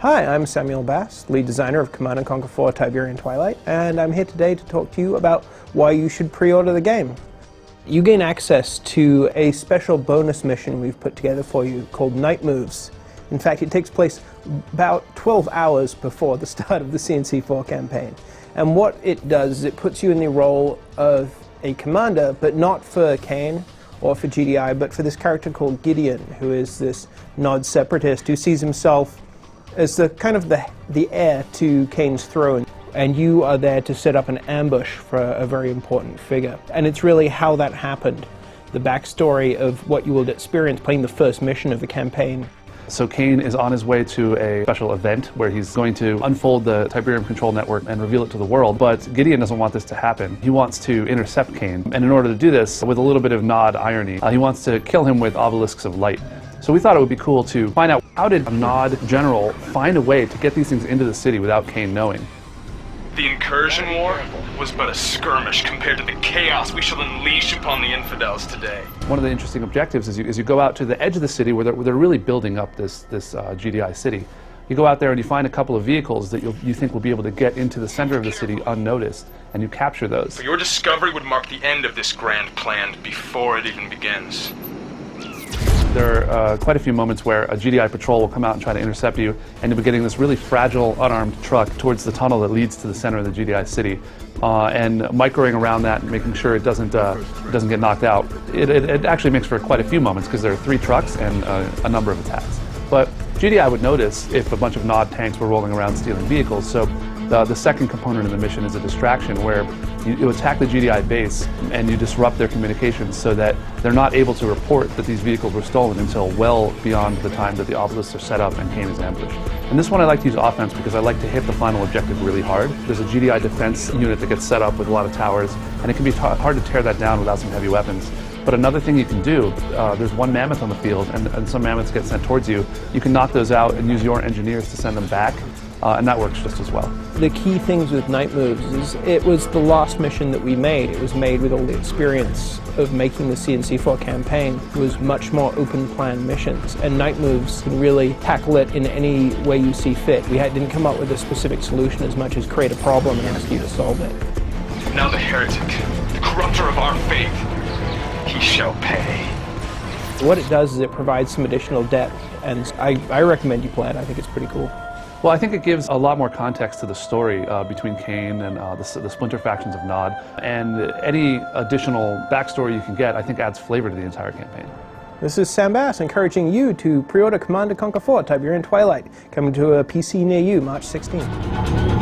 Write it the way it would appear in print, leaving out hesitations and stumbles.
Hi, I'm Samuel Bass, lead designer of Command & Conquer 4 Tiberian Twilight, and I'm here today to talk to you about why you should pre-order the game. You gain access to a special bonus mission we've put together for you called Night Moves. In fact, it takes place about 12 hours before the start of the CNC4 campaign. And what it does is it puts you in the role of a commander, but not for Kane or for GDI, but for this character called Gideon, who is this Nod separatist who sees himself as the kind of the heir to Kane's throne, and you are there to set up an ambush for a very important figure. And it's really how that happened, the backstory of what you will experience playing the first mission of the campaign. So Kane is on his way to a special event where he's going to unfold the Tiberian control network and reveal it to the world, but Gideon doesn't want this to happen. He wants to intercept Kane, and in order to do this, with a little bit of Nod irony, he wants to kill him with obelisks of light. So we thought it would be cool to find out, how did a Nod general find a way to get these things into the city without Kane knowing? The incursion war was but a skirmish compared to the chaos we shall unleash upon the infidels today. One of the interesting objectives is you go out to the edge of the city where they're really building up this GDI city. You go out there and you find a couple of vehicles that you think will be able to get into the center of the city unnoticed, and you capture those. But your discovery would mark the end of this grand plan before it even begins. There are quite a few moments where a GDI patrol will come out and try to intercept you, and you'll be getting this really fragile, unarmed truck towards the tunnel that leads to the center of the GDI city, and microing around that and making sure it doesn't get knocked out. It actually makes for quite a few moments because there are 3 trucks and a number of attacks. But GDI would notice if a bunch of Nod tanks were rolling around stealing vehicles, so the second component of the mission is a distraction where you attack the GDI base and you disrupt their communications so that they're not able to report that these vehicles were stolen until well beyond the time that the obelisks are set up and Kane is ambushed. And this one I like to use offense because I like to hit the final objective really hard. There's a GDI defense unit that gets set up with a lot of towers, and it can be hard to tear that down without some heavy weapons. But another thing you can do, there's 1 mammoth on the field, and some mammoths get sent towards you. You can knock those out and use your engineers to send them back, and that works just as well. The key things with Night Moves is it was the last mission that we made. It was made with all the experience of making the CNC4 campaign. It was much more open plan missions, and Night Moves can really tackle it in any way you see fit. We didn't come up with a specific solution as much as create a problem and ask you to solve it. Now the heretic, the corrupter of our faith, he shall pay. What it does is it provides some additional depth, and I recommend you play it. I think it's pretty cool. Well, I think it gives a lot more context to the story between Kane and the splinter factions of Nod, and any additional backstory you can get, I think, adds flavor to the entire campaign. This is Sam Bass encouraging you to pre-order Command & Conquer 4 Tiberian Twilight, coming to a PC near you March 16th.